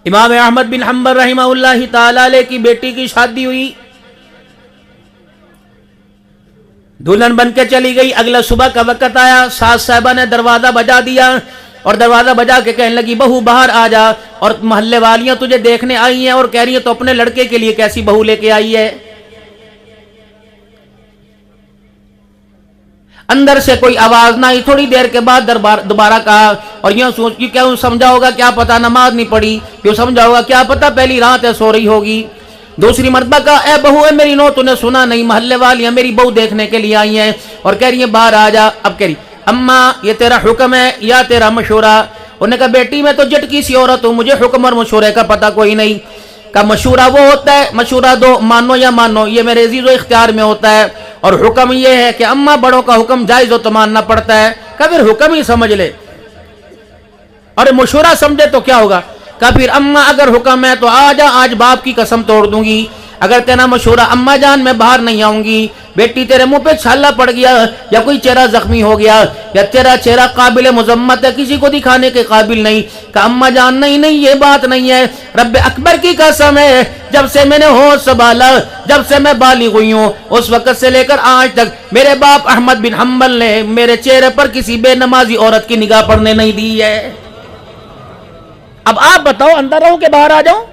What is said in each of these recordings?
امام احمد بن حنبل رحمہ اللہ تعالی علیہ کی بیٹی کی شادی ہوئی، دلہن بن کے چلی گئی، اگلا صبح کا وقت آیا، ساس صاحبہ نے دروازہ بجا دیا اور دروازہ بجا کے کہنے لگی بہو باہر آ جا، اور محلے والیاں تجھے دیکھنے آئی ہیں اور کہہ رہی ہیں تو اپنے لڑکے کے لیے کیسی بہو لے کے آئی ہے؟ اندر سے کوئی آواز نہ آئی، تھوڑی دیر کے بعد دوبارہ کہا، اور یوں سوچ کی کیوں سمجھا ہوگا کیا پتا نماز نہیں پڑھی، کیوں سمجھا ہوگا کیا پتا پہلی رات ہے سو رہی ہوگی۔ دوسری مرتبہ کہا اے بہو اے میری نو، تو نے سنا نہیں محلے والیاں میری بہو دیکھنے کے لیے آئی ہیں اور کہہ رہی ہیں باہر آ جا۔ اب کہہ رہی اماں یہ تیرا حکم ہے یا تیرا مشورہ؟ انہوں نے کہا بیٹی میں تو جٹکی سی عورت ہوں، مجھے حکم اور مشورے کا پتہ کوئی نہیں۔ کہا مشورہ وہ ہوتا ہے، مشورہ دو، مانو یا مانو، یہ میرے عزیز و اختیار میں ہوتا ہے، اور حکم یہ ہے کہ اماں بڑوں کا حکم جائز ہو تو ماننا پڑتا ہے۔ کہا پھر حکم ہی سمجھ لے، اور مشورہ سمجھے تو کیا ہوگا؟ کہا پھر اماں اگر حکم ہے تو آ جا، آج باپ کی قسم توڑ دوں گی، اگر تیرا مشورہ اماں جان میں باہر نہیں آؤں گی، بیٹی تیرے منہ پہ چھالا پڑ گیا یا کوئی چہرہ زخمی ہو گیا یا تیرا چہرہ قابل مذمت ہے، کسی کو دکھانے کے قابل نہیں۔ کہ اماں جان نہیں یہ بات نہیں ہے، رب اکبر کی قسم ہے، جب سے میں نے ہوش سنبھالا، جب سے میں بالغ ہوئی ہوں، اس وقت سے لے کر آج تک میرے باپ احمد بن حنبل نے میرے چہرے پر کسی بے نمازی عورت کی نگاہ پڑنے نہیں دی ہے۔ اب آپ بتاؤ اندر رہوں کہ باہر آ جاؤں؟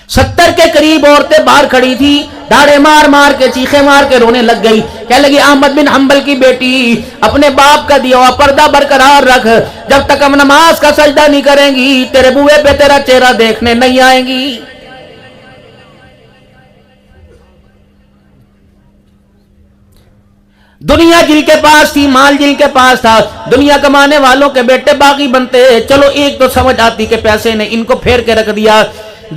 70 کے قریب عورتیں باہر کھڑی تھی، داڑے مار مار کے چیخیں مار کے رونے لگ گئی، کہنے لگی احمد بن حنبل کی بیٹی اپنے باپ کا دیا ہوا پردہ برقرار رکھ، جب تک ہم نماز کا سجدہ نہیں کریں گی تیرے بوئے پہ تیرا چہرہ دیکھنے نہیں آئیں گی۔ دنیا جن کے پاس تھی، مال جن کے پاس تھا، دنیا کمانے والوں کے بیٹے باغی بنتے، چلو ایک تو سمجھ آتی کہ پیسے نے ان کو پھیر کے رکھ دیا۔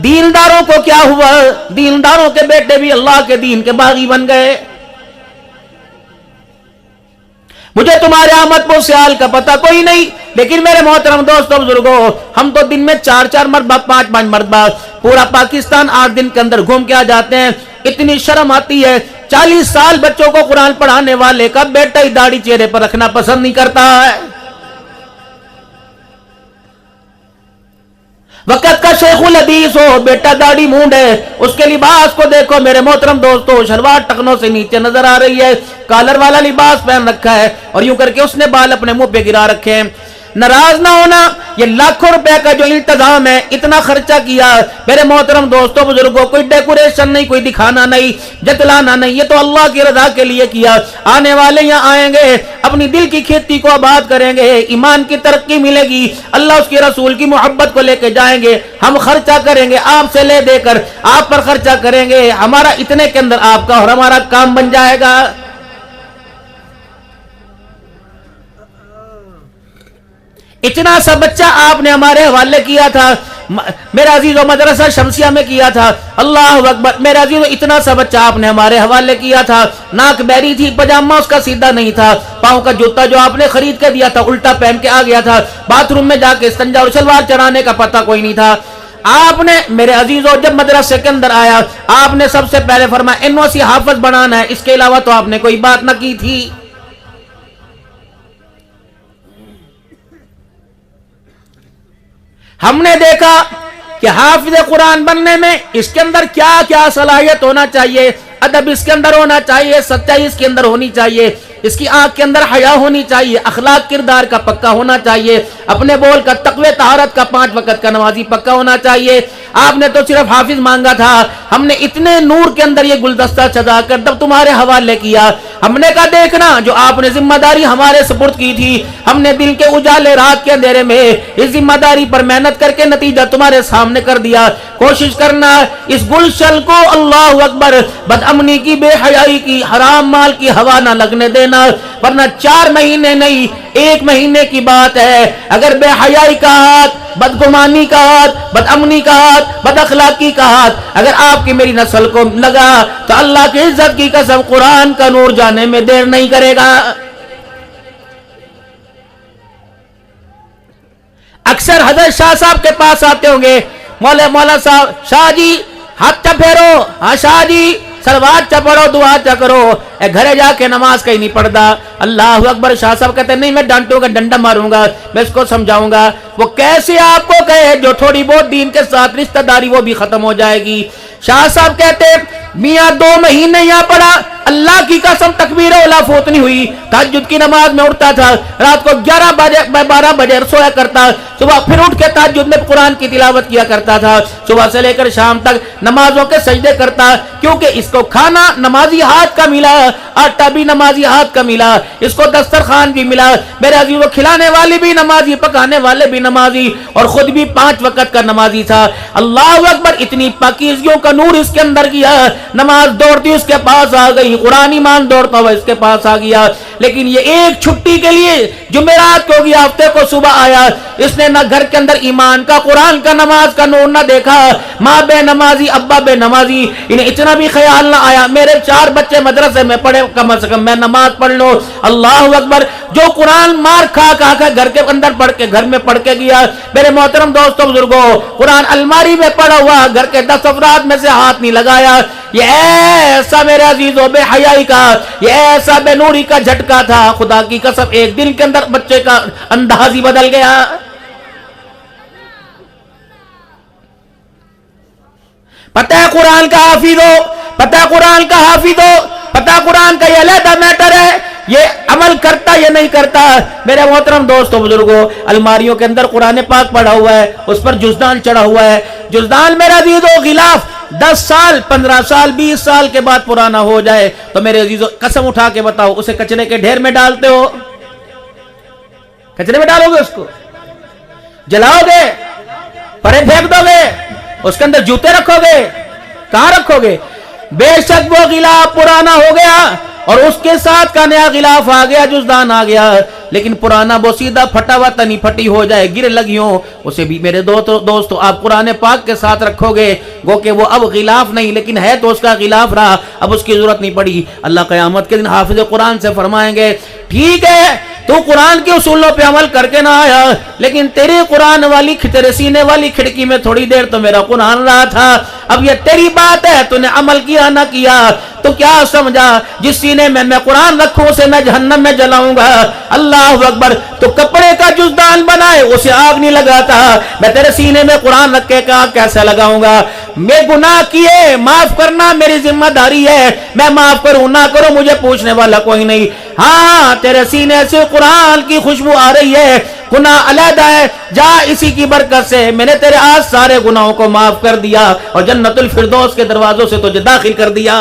دینداروں کو کیا ہوا؟ دینداروں کے بیٹے بھی اللہ کے دین کے باغی بن گئے۔ مجھے تمہارے آمد کو سیال کا پتہ کوئی نہیں، لیکن میرے محترم دوستوں بزرگوں، ہم تو دن میں 4 مرتبہ 5 مرتبہ پورا پاکستان 8 دن کے اندر گھوم کے آ جاتے ہیں، اتنی شرم آتی ہے۔ 40 سال بچوں کو قرآن پڑھانے والے کا بیٹا ہی داڑھی چہرے پر رکھنا پسند نہیں کرتا ہے۔ وقت کا شیخ الحدیث ہو، بیٹا داڑھی مونڈ ہے، اس کے لباس کو دیکھو میرے محترم دوستو، شلوار ٹخنوں سے نیچے نظر آ رہی ہے، کالر والا لباس پہن رکھا ہے، اور یوں کر کے اس نے بال اپنے منہ پہ گرا رکھے ہیں۔ ناراض نہ ہونا، یہ لاکھوں روپے کا جو التزام ہے، اتنا خرچہ کیا میرے محترم دوستوں بزرگوں، کوئی ڈیکوریشن نہیں، کوئی دکھانا نہیں، جتلانا نہیں، یہ تو اللہ کی رضا کے لیے کیا۔ آنے والے یہاں آئیں گے، اپنی دل کی کھیتی کو آباد کریں گے، ایمان کی ترقی ملے گی، اللہ اس کے رسول کی محبت کو لے کے جائیں گے، ہم خرچہ کریں گے آپ سے لے دے کر، آپ پر خرچہ کریں گے، ہمارا اتنے کے اندر آپ کا اور ہمارا کام بن جائے گا۔ اتنا سا بچہ آپ نے ہمارے حوالے کیا تھا، میرا عزیز و مدرسہ شمسیہ میں کیا تھا، اللہ اکبر، میرا عزیز و اتنا سا بچہ آپ نے ہمارے حوالے کیا تھا، ناک بیری تھی، پجامہ اس کا سیدھا نہیں تھا، پاؤں کا جوتا جو آپ نے خرید کے دیا تھا الٹا پہن کے آ گیا تھا، باتھ روم میں جا کے استنجا اور شلوار چڑھانے کا پتہ کوئی نہیں تھا۔ آپ نے میرے عزیزوں جب مدرسے کے اندر آیا، آپ نے سب سے پہلے فرمایا NOC حافظ بنانا ہے، اس کے علاوہ تو آپ نے کوئی بات نہ کی تھی۔ ہم نے دیکھا کہ حافظ قرآن بننے میں اس کے اندر کیا کیا صلاحیت ہونا چاہیے، ادب اس کے اندر ہونا چاہیے، سچائی اس کے اندر ہونی چاہیے، اس کی آنکھ کے اندر حیا ہونی چاہیے، اخلاق کردار کا پکا ہونا چاہیے، اپنے بول کا تقوی طہارت کا 5 وقت کا نمازی پکا ہونا چاہیے۔ آپ نے تو صرف حافظ مانگا تھا، ہم نے اتنے نور کے اندر یہ گلدستہ سجا کر جب تمہارے حوالے کیا، ہم نے کہا دیکھنا جو آپ نے ذمہ داری ہمارے سپرد کی تھی، ہم نے دل کے اجالے رات کے اندھیرے میں اس ذمہ داری پر محنت کر کے نتیجہ تمہارے سامنے کر دیا۔ کوشش کرنا اس گلشن کو اللہ اکبر بد امنی کی، بے حیائی کی، حرام مال کی ہوا نہ لگنے دینا، ورنہ 4 مہینے نہیں 1 مہینے کی بات ہے، اگر بے حیائی کا ہاتھ، بدگمانی کا ہاتھ، بد امنی کا ہاتھ، بد اخلاقی کا ہاتھ اگر آپ کی میری نسل کو لگا تو اللہ کی عزت کی قسم قرآن کا نور جانے میں دیر نہیں کرے گا۔ اکثر حضرت شاہ صاحب کے پاس آتے ہوں گے، مولا صاحب، شاہ جی ہاتھ پھیرو، ہاں شاہ جی सलवात चा पढ़ो, दुआ चा करो, घरे जाके नमाज कहीं नहीं पढ़ता। अल्लाह अकबर। शाह साहब कहते नहीं मैं डांटूंगा, डंडा मारूंगा, मैं इसको समझाऊंगा। वो कैसे आपको कहे जो थोड़ी बहुत दीन के साथ रिश्तेदारी वो भी खत्म हो जाएगी। शाह साहब कहते मियाँ 2 महीने यहाँ पढ़ा, अल्लाह की कसम तकबीर औला फौत नहीं हुई। तहज्जुद की नमाज में उठता था, रात को 12 बजे सोया करता, सुबह फिर उठ के तहज्जुद में कुरान की तिलावत किया करता था, सुबह से लेकर शाम तक नमाजों के सजदे करता, क्योंकि इसको खाना नमाजी हाथ का मिला, आटा भी नमाजी हाथ का मिला, इसको दस्तरखान भी मिला। मेरे अजीजों, खिलाने वाले भी नमाजी, पकाने वाले भी नमाजी, और खुद भी 5 वक्त का नमाजी था। अल्लाह अकबर। इतनी पाकीज़गियों का नूर इसके अंदर किया। नमाज दौड़ती उसके पास आ गई, कुरान ईमान दौड़ता हुआ इसके पास आ गया। लेकिन ये एक छुट्टी के लिए जुमेरात को गया, हफ्ते को सुबह आया, इसने ना घर के अंदर ईमान का, कुरान का, नमाज का नूर ना देखा। माँ बे नमाजी, अब्बा बे नमाजी, इन्हें इतना भी ख्याल ना आया मेरे 4 बच्चे मदरसे में पढ़े, कम से कम मैं नमाज पढ़ लो। अल्लाह अकबर। जो कुरान मार खा घर के अंदर पढ़ के, घर में पढ़ के गया। मेरे मोहतरम दोस्तों बुजुर्गों, कुरान अलमारी में पड़ा हुआ, घर के 10 अफराद में से हाथ नहीं लगाया। ये ऐसा मेरे अजीजों बेहयाई का, ये ऐसा बेनूरी का झटका था, खुदा की कसम एक दिन के अंदर बच्चे का अंदाज ही बदल गया। पता है कुरान का हाफिज हो, पता है कुरान का हाफिज हो, पता है कुरान का ये अलग मैटर है, ये अमल करता ये नहीं करता। मेरे मोहतरम दोस्तों बुजुर्गों, अलमारियों के अंदर कुरान पाक पड़ा हुआ है, उस पर जुज़दान चढ़ा हुआ है। जुज़दान मेरा अजीजों गिलाफ 10 साल, 15 साल, 20 साल के बाद पुराना हो जाए तो मेरे अजीजों कसम उठा के बताओ, उसे कचरे के ढेर में डालते हो? कचरे में डालोगे? उसको जलाओगे? परे फेंक दोगे? उसके अंदर जूते रखोगे? कहां रखोगे? बेशक वो गिलाफ पुराना हो गया और उसके साथ का नया गिलाफ आ गया, जुज़दान आ गया, लेकिन पुराना वो सीधा फटा हुआ तनी फटी हो जाए, गिर लगी हो, उसे भी मेरे दोस्तों आप कुरान पाक के साथ रखोगे, गो कि वो अब गिलाफ नहीं, लेकिन है तो उसका गिलाफ रहा, अब उसकी जरूरत नहीं पड़ी। अल्लाह क़यामत के दिन हाफिज़ कुरान से फरमाएंगे, ठीक है तू कुरान के उसूलों पे अमल करके ना आया, लेकिन तेरे कुरान वाली, तेरे सीने वाली खिड़की में थोड़ी देर तो मेरा कुरान रहा था, अब ये तेरी बात है, तूने अमल किया ना किया, तो क्या समझा जिस सीने में मैं कुरान रखूं उसे मैं जहन्नम में जलाऊंगा। अल्लाह अकबर। तो कपड़े का जुज़दान बनाए उसे आग नहीं लगाता, मैं तेरे सीने में कुरान रख के आग कैसे लगाऊंगा? मैं गुनाह किए, माफ करना मेरी जिम्मेदारी है, मैं माफ करूं ना करूं मुझे पूछने वाला कोई नहीं। हाँ, तेरे सीने से कुरान की खुशबू आ रही है, गुनाह अलहदा है, जा इसी की बरकत से मैंने तेरे आज सारे गुनाहों को माफ कर दिया और जन्नतुल फिरदौस के दरवाजों से तुझे दाखिल कर दिया।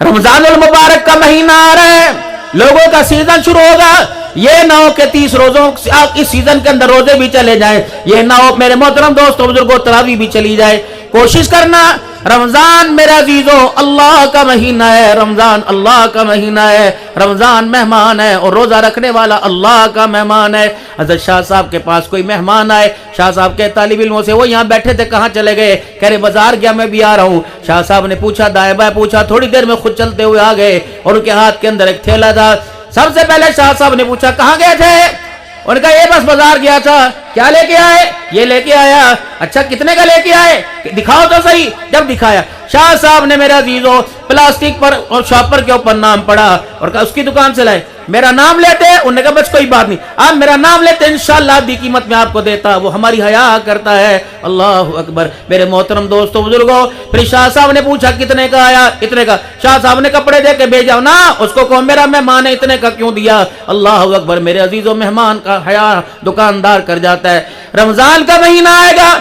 रमजानुल मुबारक का महीना आ रहा है, लोगों का सीजन शुरू होगा, ये ना हो कि 30 रोजों इस सीजन के अंदर रोजे भी चले जाए, ये ना हो मेरे मोहतरम दोस्तों बुजुर्गों तरावी भी चली जाए। कोशिश करना, रमजान मेरा अजीजों अल्लाह का महीना है, रमजान अल्लाह का महीना है, रमजान मेहमान है और रोजा रखने वाला अल्लाह का मेहमान है। हज़रत शाह साहब के पास कोई मेहमान आए, शाह साहब के तालिब इल्मों से, वो यहाँ बैठे थे, कहाँ चले गए? कह रहे बाजार गया, मैं भी आ रहा हूँ। शाह साहब ने पूछा, दाएं बाएं पूछा, थोड़ी देर में खुद चलते हुए आ गए और उनके हाथ के अंदर एक थैला था। सबसे पहले शाह साहब ने पूछा कहाँ गए थे? उनका ये बस बाजार गया था। क्या लेके आए? ये लेके आया। अच्छा कितने का लेके आए? दिखाओ तो सही। जब दिखाया, शाह साहब ने मेरा अजीजों प्लास्टिक पर और शॉपर के ऊपर नाम पढ़ा और कहा उसकी दुकान से लाए, मेरा नाम लेते हैं। उन्होंने कहा बस कोई बात नहीं, आप मेरा नाम लेते हैं, इंशाअल्लाह आधी कीमत में आपको देता। वो हमारी हया करता है। अल्लाह अकबर। मेरे मोहतरम दोस्तों बुजुर्गों, फिर शाह साहब ने पूछा कितने का आया? इतने का। शाह साहब ने कपड़े दे के भेजा ना, उसको कहो मेरा मेहमान है, इतने का क्यों दिया? अल्लाह अकबर। मेरे अजीजों, मेहमान का हया दुकानदार कर जाता है। रमजान का महीना आएगा,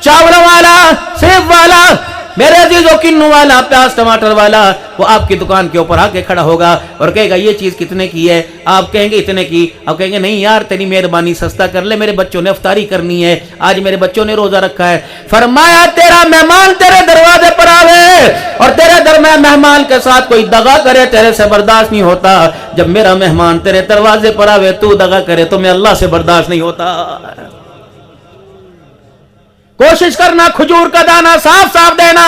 चावल वाला, सेब वाला, मेरे अजीजों किन्नू वाला, प्याज टमाटर वाला, वो आपकी दुकान के ऊपर आके खड़ा होगा और कहेगा ये चीज कितने की है? आप कहेंगे इतने की। आप कहेंगे नहीं यार तेरी मेहरबानी सस्ता कर ले, मेरे बच्चों ने इफ्तारी करनी है, आज मेरे बच्चों ने रोजा रखा है। फरमाया तेरा मेहमान तेरे दरवाजे पर आवे और तेरे दर में मेहमान के साथ कोई दगा करे, तेरे से बर्दाश्त नहीं होता। जब मेरा मेहमान तेरे दरवाजे पर आवे तू दगा करे तो मैं अल्लाह से बर्दाश्त नहीं होता। कोशिश करना खजूर का दाना साफ साफ देना।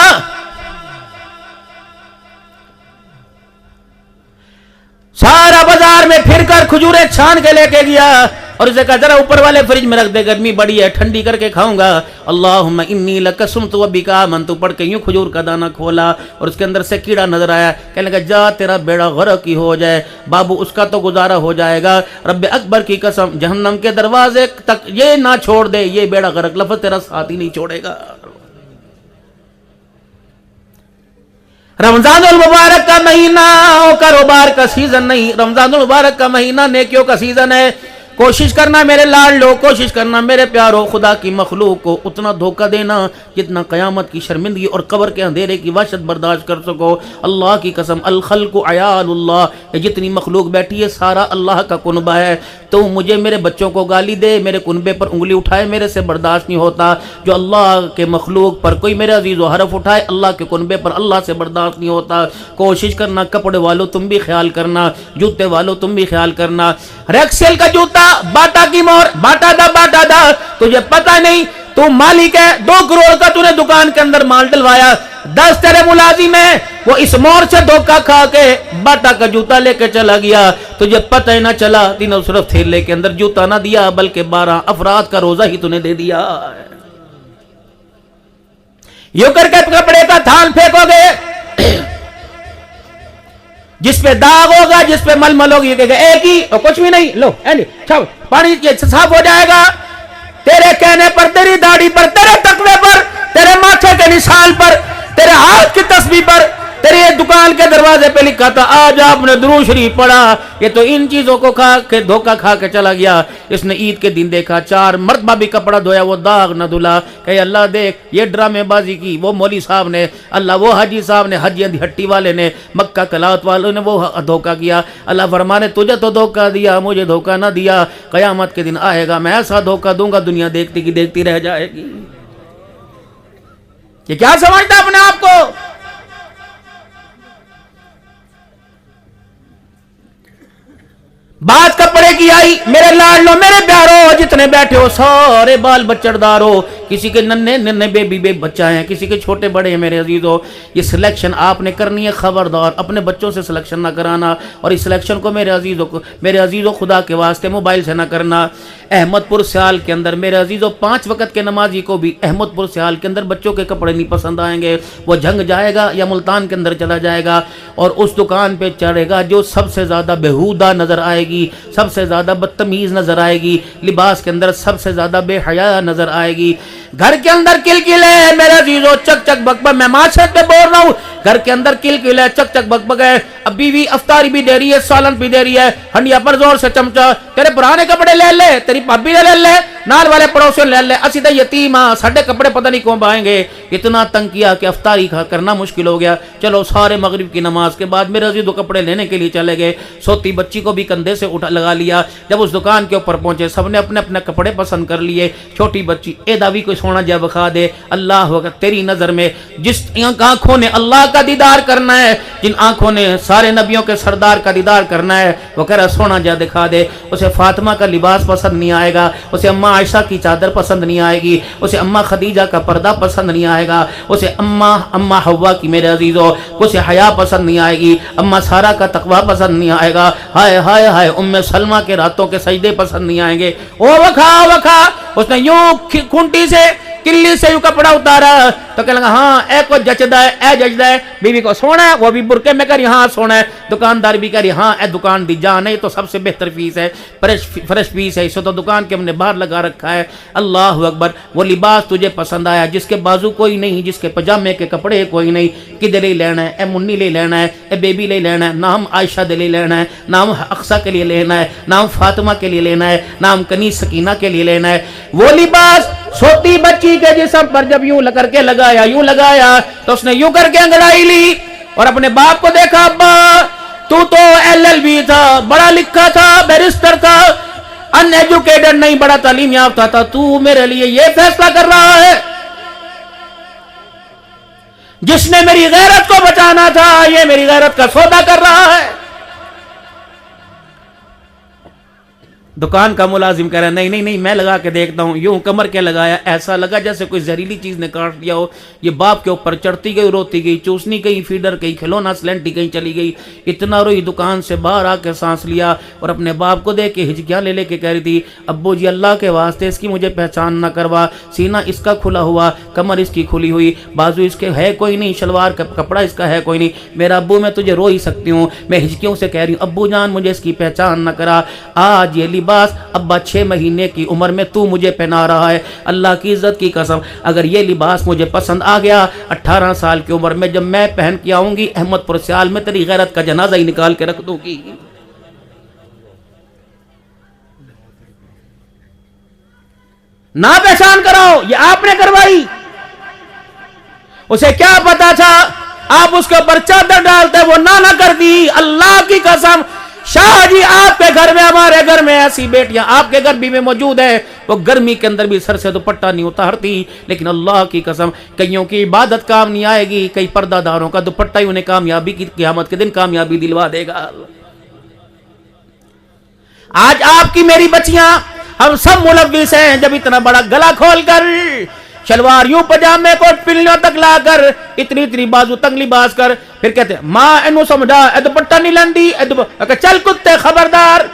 सारा बाजार में फिरकर खजूरें छान के लेके गया। اور اسے کہا ذرا اوپر والے فریج میں رکھ دے، گرمی بڑی ہے، ٹھنڈی کر کے کھاؤں گا۔ اللہم انی لقسمت بک آمنت پڑھ کے یوں کھجور کا دانہ کھولا اور اس کے اندر سے کیڑا نظر آیا، کہنے لگا جا تیرا بیڑا غرق ہی ہو جائے بابو، اس کا تو گزارا ہو جائے گا، رب اکبر کی قسم جہنم کے دروازے تک یہ نہ چھوڑ دے، یہ بیڑا غرق لفظ تیرا ساتھ ہی نہیں چھوڑے گا۔ رمضان المبارک کا مہینہ کاروبار کا سیزن نہیں، رمضان المبارک کا مہینہ نیکیوں کا سیزن ہے۔ کوشش کرنا میرے لاڈلو، کوشش کرنا میرے پیارو، خدا کی مخلوق کو اتنا دھوکہ دینا جتنا قیامت کی شرمندگی اور قبر کے اندھیرے کی وحشت برداشت کر سکو۔ اللہ کی قسم الخلق عیال اللہ، یہ جتنی مخلوق بیٹھی ہے سارا اللہ کا کنبہ ہے۔ تو مجھے میرے بچوں کو گالی دے، میرے کنبے پر انگلی اٹھائے، میرے سے برداشت نہیں ہوتا۔ جو اللہ کے مخلوق پر کوئی میرے عزیز و حرف اٹھائے، اللہ کے کنبے پر اللہ سے برداشت نہیں ہوتا۔ کوشش کرنا، کپڑے والوں تم بھی خیال کرنا، جوتے والوں تم بھی خیال کرنا۔ ریکسل کا جوتا باٹا کی مور، باٹا دا تجھے پتہ نہیں تو مالک ہے، 2 کروڑ کا تو نے دکان کے اندر مال ڈلوایا، 10 تیرے ملازم ہیں، وہ اس مور سے دھوکہ کھا کے باٹا کا جوتا لے کے چلا گیا، تجھے پتہ ہی نہ چلا، تینوں صرف تھیلے کے اندر جوتا نہ دیا بلکہ 12 افراد کا روزہ ہی تو نے دے دیا۔ یوں کر کے کپڑے کا تھان پھینکو گے، جس پہ داغ ہوگا، جس پہ ململ ہوگی، یہ کہے ایک ہی اور کچھ بھی نہیں، لو پانی صاف ہو جائے گا۔ تیرے کہنے پر، تیری داڑھی پر، تیرے تقوی پر، تیرے ماتھے کے نشان پر، تیرے ہاتھ کی تسبیح پر، تیرے دکان کے دروازے پہ لکھا تھا آج آپ نے درود شریف پڑھا۔ یہ تو ان چیزوں کو کھا کے دھوکہ کھا کے چلا گیا۔ اس نے عید کے دن دیکھا 4 مرتبہ بھی کپڑا دھویا، وہ داغ نہ دھلا، کہ اللہ دیکھ یہ ڈرامے بازی کی وہ مولوی صاحب نے، اللہ وہ حاجی صاحب نے، حجی ہٹی والے نے، مکہ کلات والوں نے وہ دھوکہ کیا۔ اللہ فرمانے تجھے تو دھوکہ دیا، مجھے دھوکہ نہ دیا، قیامت کے دن آئے گا میں ایسا دھوکہ دوں گا دنیا دیکھتی کی دیکھتی رہ جائے گی۔ یہ کیا سمجھتا اپنے آپ کو؟ بات کپڑے کی آئی، میرے لاڈلو میرے پیارو، جتنے بیٹھے ہو سارے بال بچڑدار ہو، کسی کے ننے بیبی بچہ ہیں، کسی کے چھوٹے بڑے ہیں، میرے عزیزو یہ سلیکشن آپ نے کرنی ہے، خبردار اپنے بچوں سے سلیکشن نہ کرانا، اور اس سلیکشن کو میرے عزیزو خدا کے واسطے موبائل سے نہ کرنا۔ احمد پور سیال کے اندر میرے عزیزو 5 وقت کے نمازی کو بھی احمد پور سیال کے اندر بچوں کے کپڑے نہیں پسند آئیں گے، وہ جھنگ جائے گا یا ملتان کے اندر چلا جائے گا اور اس دکان پہ چڑھے گا جو سب سے زیادہ بےہودہ نظر آئے گی، سب سے زیادہ بدتمیز نظر آئے گی، لباس کے اندر سب سے زیادہ بے حیا نظر آئے گی۔ گھر کے اندر کل ہے میرے عزیزو، چک چک بک بک، میں معاشرت پہ بول رہا ہوں، گھر کے اندر کل ہے، چک چک بک بک ہے، اب بیوی افطاری بھی دے رہی ہے، سالن بھی دے رہی ہے، ہنڈیا پر زور سے چمچا، تیرے پرانے کپڑے لے لے، تیری بھابی نے لے لے، نال والے پڑوسیوں لے لے، اسی تے یتیم ہاں، ساڈے کپڑے پتہ نہیں کون پائیں گے۔ اتنا تنگ کیا کہ افطاری کرنا مشکل ہو گیا۔ چلو سارے مغرب کی نماز کے بعد میرے عزیزو کپڑے لینے کے لیے چلے گئے، سوتی بچی کو بھی کندھے سے اٹھا لگا لیا۔ جب اس دکان کے اوپر پہنچے سب نے اپنے اپنے کپڑے پسند کر لیے۔ چھوٹی بچی اے داوی کوئی سونا جا بخا دے، اللہ اکبر، تیری نظر میں جس آنکھوں نے اللہ کا دیدار کرنا ہے، جن آنکھوں نے سارے نبیوں کے سردار کا دیدار کرنا ہے، وہ کہہ رہا سونا جا دکھا دے۔ اسے فاطمہ کا لباس پسند نہیں آئے گا، اسے اماں عائشہ کی چادر پسند نہیں آئے گی، اسے اماں خدیجہ کا پردہ پسند نہیں آئے گا، اسے اماں حوا کی میرے عزیزو اسے حیا پسند نہیں آئے گی، اماں سارہ کا تقوی پسند نہیں آئے گا، ہائے ہائے ہائے ام سلمہ کے راتوں کے سجدے پسند نہیں آئیں گے۔ او وکھا اس نے یوں کھنٹی سے کلی سے یوں کپڑا اتارا تو کہنے لگا ہاں اے کو جچدا ہے، اے جچدا ہے، بیوی کو سونا ہے، وہ بھی برقعے میں کہہ رہی ہاں سونا ہے، دکاندار بھی کہہ رہی ہاں اے دکان دی جان ہے، یہ تو سب سے بہتر فیس ہے، فرش پیس ہے، اسے تو دکان کے ہم نے باہر لگا رکھا ہے۔ اللہ اکبر، وہ لباس تجھے پسند آیا جس کے بازو کوئی نہیں، جس کے پجامے کے کپڑے کوئی نہیں، کدھر لے لینا ہے، اے منی لے لینا ہے، اے بیبی لے لینا ہے، نام عائشہ دے لے لینا ہے، نام اقصیٰ کے لیے لینا ہے، نام فاطمہ کے لیے لینا ہے، نام کنیز سکینہ کے لیے لینا ہے۔ وہ لباس چھوٹی بچی کے جسم پر جب یوں کر کے لگایا تو اس نے یوں کر کے انگڑائی لی اور اپنے باپ کو دیکھا، ابا تو LLB تھا، بڑا لکھا تھا، بیرسٹر تھا، ان ایجوکیٹڈ نہیں، بڑا تعلیم یافتہ تھا، تو میرے لیے یہ فیصلہ کر رہا ہے؟ جس نے میری غیرت کو بچانا تھا یہ میری غیرت کا سودا کر رہا ہے۔ दुकान का मुलाजिम कह रहा है नहीं नहीं नहीं मैं लगा के देखता हूँ, यूं कमर के लगाया, ऐसा लगा जैसे कोई जहरीली चीज ने काट दिया हो। ये बाप के ऊपर चढ़ती गई, रोती गई, चूसनी गई, फीडर गई, खिलौना स्लेंटी कहीं चली गई। इतना रोई, दुकान से बाहर आकर सांस लिया और अपने बाप को देख के हिचकियां ले लेके कह रही थी, अब्बू जी अल्लाह के वास्ते इसकी मुझे पहचान ना करवा, सीना इसका खुला हुआ, कमर इसकी खुली हुई, बाजू इसके है कोई नहीं, शलवार का कपड़ा इसका है कोई नहीं, मेरा अब्बू मैं तुझे रो ही सकती हूँ। मैं हिचकियों से कह रही हूँ अब्बू जान मुझे इसकी पहचान ना करा, आज ये लिबास अब्बा 6 महीने की उम्र में तू मुझे पहना रहा है, अल्लाह की इज्जत की कसम अगर ये लिबास मुझे पसंद आ गया 18 साल की उम्र में जब मैं पहन के आऊंगी अहमदपुर सियाल में तेरी गैरत का जनाजा ही निकाल के रख दूंगी। ना पहचान कराओ, ये आपने करवाई, उसे क्या पता था आप उसके ऊपर चादर डालते, वो ना कर दी। अल्लाह की कसम शाह जी आपके घर में, हमारे घर में ऐसी बेटियां आपके घर भी में मौजूद है, वो गर्मी के अंदर भी सर से दुपट्टा नहीं उतारती, लेकिन अल्लाह की कसम कईयों की इबादत काम नहीं आएगी, कई पर्दादारों का दुपट्टा ही उन्हें कामयाबी की क़यामत के दिन कामयाबी दिलवा देगा। आज आपकी मेरी बच्चियां हम सब मुलव्विस हैं जब इतना बड़ा गला खोलकर शलवार यूं पजामे को पिल्लियों तक लाकर इतनी इतनी बाजू तक लिबास कर फिर कहते हैं मां एनु समझा ए दुपट्टा नहीं लंदी चल कुत्ते खबरदार,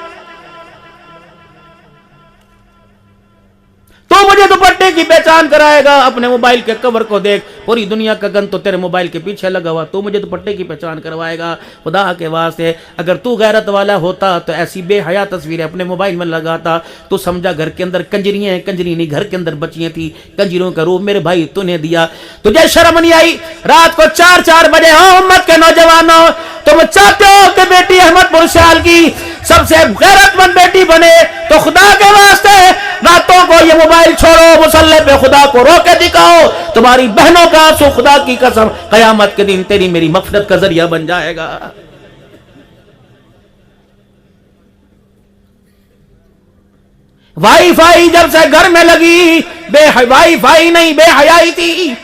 तो मुझे दुपट्टे की पहचान कराएगा। अपने मोबाइल के कवर को देख, पूरी दुनिया का गन तो तेरे मोबाइल के पीछे लगा हुआ, तो मुझे दुपट्टे की पहचान करवाएगा। खुदा के वास्ते अगर तू गैरत वाला होता तो ऐसी बेहया तस्वीरें अपने मोबाइल में लगाता, तो समझा घर के अंदर कंजरियां, कंजरी नहीं घर के अंदर बच्चियां थी, कंजरियों का रूप मेरे भाई तूने दिया, तुझे शर्म नहीं आई? रात को 4-4 बजे हो उम्मत के नौजवानों, तुम चाहते हो कि बेटी अहमदपुर सियाल की सबसे गैरतमंद बेटी बने, तो खुदा के वास्ते रातों को ये मोबाइल छोड़ो, मुसल्ले पे खुदा को रो के दिखाओ, तुम्हारी बहनों का आंसू खुदा की कसम कयामत के दिन तेरी मेरी मगफिरत का जरिया बन जाएगा। वाईफाई जब से घर में लगी, वाईफाई नहीं बेहयाई थी।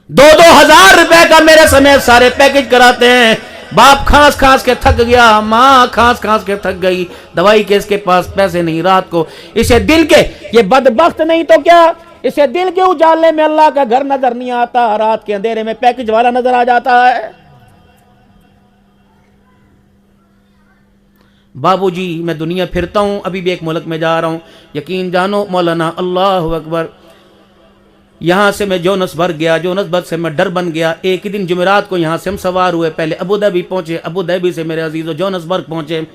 दो हजार रुपए का मेरे समेत सारे पैकेज कराते हैं। बाप खांस खांस के थक गया, मां खांस खांस के थक गई, दवाई के इसके पास पैसे नहीं, रात को इसे दिल के, ये बदबख्त नहीं तो क्या, इसे दिल के उजाले में अल्लाह का घर नजर नहीं आता, रात के अंधेरे में पैकेज वाला नजर आ जाता है। बाबूजी मैं दुनिया फिरता हूं, अभी भी एक मुल्क में जा रहा हूं, यकीन जानो मौलाना, अल्लाह अकबर। यहाँ से मैं जोनसबर्ग गया, जोनसबर्ग से मैं डरबन गया, एक ही दिन जुमेरात को यहाँ से हम सवार हुए, पहले अबू धाबी पहुँचे, अबू धाबी से मेरे अजीज़ों जोनसबर्ग पहुँचे,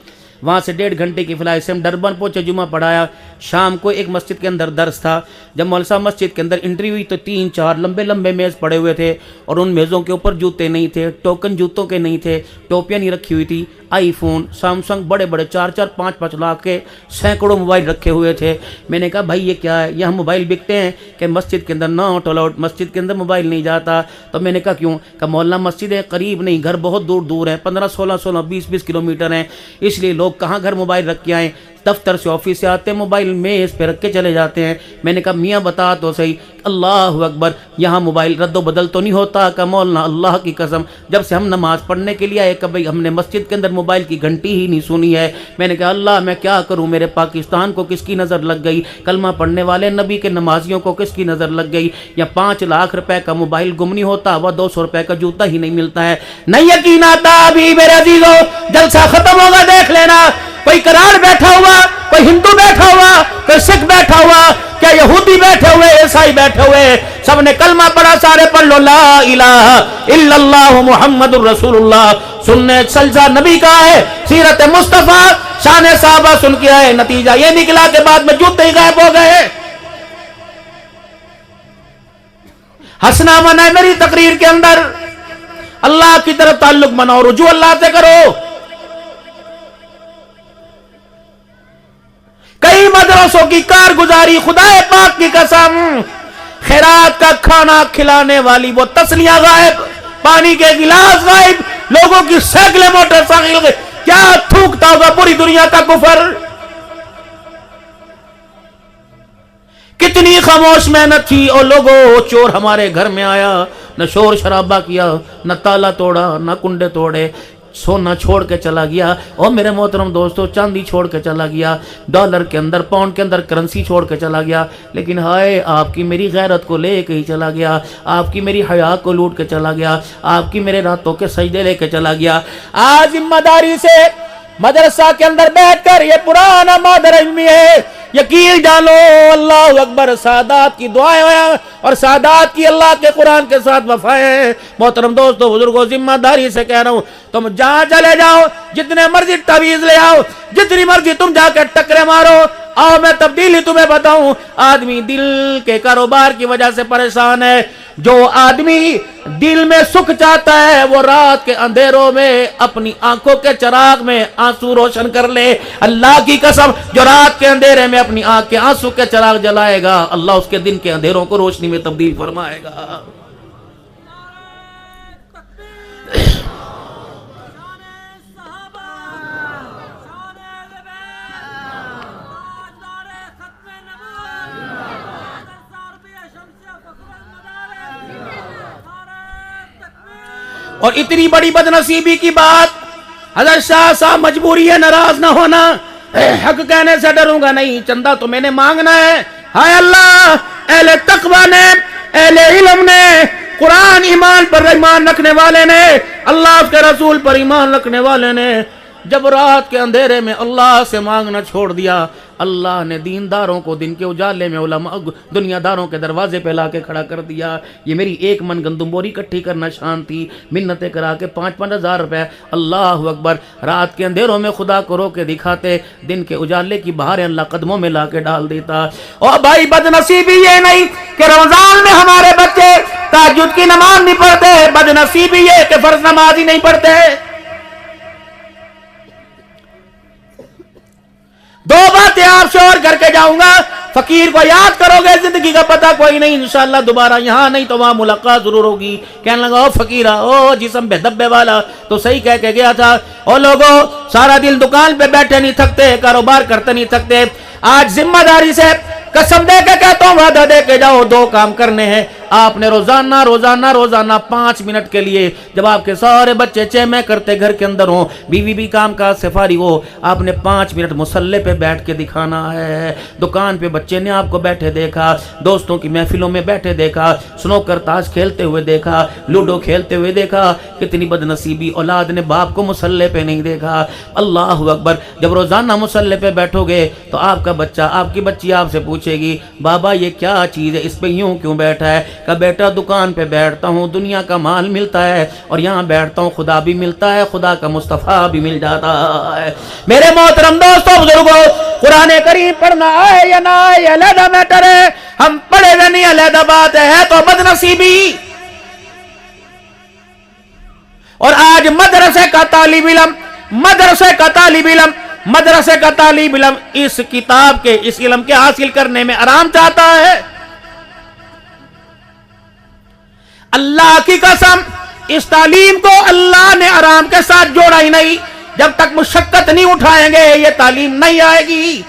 वहाँ से 1.5 घंटे की फ्लाइट से हम डरबन पहुँचे, जुमा पढ़ाया। शाम को एक मस्जिद के अंदर दर्स था, जब मौलवी साहब मस्जिद के अंदर एंट्री हुई तो 3-4 लंबे लंबे मेज़ पड़े हुए थे और उन मेज़ों के ऊपर जूते नहीं थे, टोकन जूतों के नहीं थे, टोपियाँ नहीं रखी हुई थी, आईफोन सैमसंग बड़े बड़े 4-4 5-5 लाख के सैकड़ों मोबाइल रखे हुए थे। मैंने कहा भाई ये क्या है, यहाँ मोबाइल बिकते हैं कि मस्जिद के अंदर नॉट अलाउड, मस्जिद के अंदर मोबाइल नहीं जाता। तो मैंने कहा क्यों? कहा मौलाना मस्जिद है करीब नहीं, घर बहुत दूर दूर है, 15-16 20-20 किलोमीटर हैं, इसलिए लोग कहाँ घर मोबाइल रख के आए, दफ्तर से ऑफिस से आते हैं मोबाइल मेज पे रख के चले जाते हैं। मैंने कहा मियाँ बता तो सही, अल्लाह अकबर, यहाँ मोबाइल रद्दो बदल तो नहीं होता? का मौलाना अल्लाह की कसम जब से हम नमाज पढ़ने के लिए आए कभी हमने मस्जिद के अंदर मोबाइल की घंटी ही नहीं सुनी है। मैंने कहा अल्लाह मैं क्या करूँ, मेरे पाकिस्तान को किसकी नज़र लग गई, कलमा पढ़ने वाले नबी के नमाजियों को किसकी नज़र लग गई, या 5 लाख रुपए का मोबाइल गुम नहीं होता, वह 200 रुपए का जूता ही नहीं मिलता है। नहीं यकीन आता अभी मेरे अजीजों, जलसा खत्म होगा देख लेना, कोई करार बैठा हुआ, कोई हिंदू बैठा हुआ, कोई सिख बैठा हुआ, क्या यहूदी बैठे हुए, ईसाई बैठे हुए, सबने कलमा पढ़ा, सारे पढ़ लो ला इलाहा इल्लल्लाह मुहम्मदुर रसूलुल्लाह। सुनने सलसा नबी का है, सीरत मुस्तफा, शान साहबा सुन के आए, नतीजा ये निकला के बाद में जूते ही गायब हो गए। हंसना मना है मेरी तकरीर के अंदर, अल्लाह की तरफ ताल्लुक बनाओ, रुजू अल्लाह से करो। कई मदरसों की कारगुजारी, खुदाए पाक की कसम, खैरात का खाना खिलाने वाली वो तसलियां गायब, पानी के गिलास गायब, लोगों की सैकड़ों मोटरसाइकिल, क्या थूकता होगा पूरी दुनिया का कुफर। कितनी खामोश मेहनत थी, और लोगों चोर हमारे घर में आया, نہ شور شرابہ کیا، نہ تالا توڑا، نہ کنڈے توڑے، سونا چھوڑ کے چلا گیا، اور میرے محترم دوستو چاندی چھوڑ کے چلا گیا، ڈالر کے اندر، پاؤنڈ کے اندر کرنسی چھوڑ کے چلا گیا، لیکن ہائے آپ کی میری غیرت کو لے کے ہی چلا گیا، آپ کی میری حیا کو لوٹ کے چلا گیا، آپ کی میرے راتوں کے سجدے لے کے چلا گیا۔ آج ذمہ داری سے مدرسہ کے اندر بیٹھ کر یہ پرانا مادر علمی ہے، یقین جانو اللہ اکبر، سادات کی دعائیں ہیں اور سادات کی اللہ کے قرآن کے ساتھ وفائیں ہیں۔ محترم دوستو بزرگوں، ذمہ داری سے کہہ رہا ہوں، تم جہاں چلے جاؤ، جتنے مرضی تعویذ لے آؤ، جتنی مرضی تم جا کے ٹکرے مارو، آؤ میں تبدیلی تمہیں بتاؤں۔ آدمی دل کے کاروبار کی وجہ سے پریشان ہے۔ جو آدمی دل میں سکھ چاہتا ہے وہ رات کے اندھیروں میں اپنی آنکھوں کے چراغ میں آنسو روشن کر لے۔ اللہ کی قسم، جو رات کے اندھیرے میں اپنی آنکھ کے آنسو کے چراغ جلائے گا، اللہ اس کے دن کے اندھیروں کو روشنی میں تبدیل فرمائے گا۔ اور اتنی بڑی بدنصیبی کی بات، حضرت شاہ صاحب مجبوری ہے ناراض نہ ہونا، حق کہنے سے ڈروں گا نہیں، چندہ تو میں نے مانگنا ہے۔ ہائے اللہ، اہل تقوی نے، اہل علم نے، قرآن ایمان پر ایمان رکھنے والے نے، اللہ کے رسول پر ایمان رکھنے والے نے جب رات کے اندھیرے میں اللہ سے مانگنا چھوڑ دیا، اللہ نے دینداروں کو دن کے اجالے میں علماء دنیا داروں کے دروازے پہ لا کے کھڑا کر دیا۔ یہ میری ایک من گندم بوری اکٹھی کرنا شان تھی، منتیں کرا کے 5-5 ہزار روپے، اللہ اکبر، رات کے اندھیروں میں خدا کو رو کے دکھاتے، دن کے اجالے کی بہاریں اللہ قدموں میں لا کے ڈال دیتا۔ اور بھائی بدنصیبی یہ نہیں کہ رمضان میں ہمارے بچے تہجد کی نماز نہیں پڑھتے، بدنصیبی یہ کہ فرض نماز ہی نہیں پڑھتے۔ دو باتیں آپ سے اور کر کے جاؤں گا، فقیر کو یاد کرو گے، زندگی کا پتہ کوئی نہیں، انشاءاللہ دوبارہ یہاں نہیں تو وہاں ملاقات ضرور ہوگی۔ کہنے لگا او فقیرہ، او جسم بے دبے والا، تو صحیح کہہ کے گیا تھا۔ او لوگوں، سارا دن دکان پہ بیٹھے نہیں تھکتے، کاروبار کرتے نہیں تھکتے، آج ذمہ داری سے قسم دے کے کہتا ہوں، وعدہ دے کے جاؤ، 2 کام کرنے ہیں آپ نے روزانہ 5 منٹ کے لیے، جب آپ کے سارے بچے چیمے کرتے گھر کے اندر ہوں، بیوی بھی کام کاج سے فارغ ہو، آپ نے 5 منٹ مصلی پہ بیٹھ کے دکھانا ہے۔ دکان پہ بچے نے آپ کو بیٹھے دیکھا، دوستوں کی محفلوں میں بیٹھے دیکھا، سنوکر تاش کھیلتے ہوئے دیکھا، لوڈو کھیلتے ہوئے دیکھا، کتنی بدنصیبی اولاد نے باپ کو مصلی پہ نہیں دیکھا۔ اللہ اکبر، جب روزانہ مصلی پہ بیٹھو گے تو آپ کا بچہ، آپ کی بچی آپ سے پوچھے گی، بابا یہ کیا چیز ہے، اس پہ یوں کیوں بیٹھا ہے؟ کہ بیٹا دکان پہ بیٹھتا ہوں، دنیا کا مال ملتا ہے، اور یہاں بیٹھتا ہوں خدا بھی ملتا ہے، خدا کا مصطفیٰ بھی مل جاتا ہے۔ میرے محترم دوستوں بزرگوں، قرآن کریم پڑھنا آئے یا نہ آئے یہ علیحدہ میٹر ہے، ہم پڑھے ہوئے نہیں علیحدہ بات ہے تو بدنصیبی۔ اور آج مدرسے کا طالب علم اس کتاب کے، اس علم کے حاصل کرنے میں آرام چاہتا ہے۔ اللہ کی قسم، اس تعلیم کو اللہ نے آرام کے ساتھ جوڑا ہی نہیں، جب تک مشقت نہیں اٹھائیں گے یہ تعلیم نہیں آئے گی۔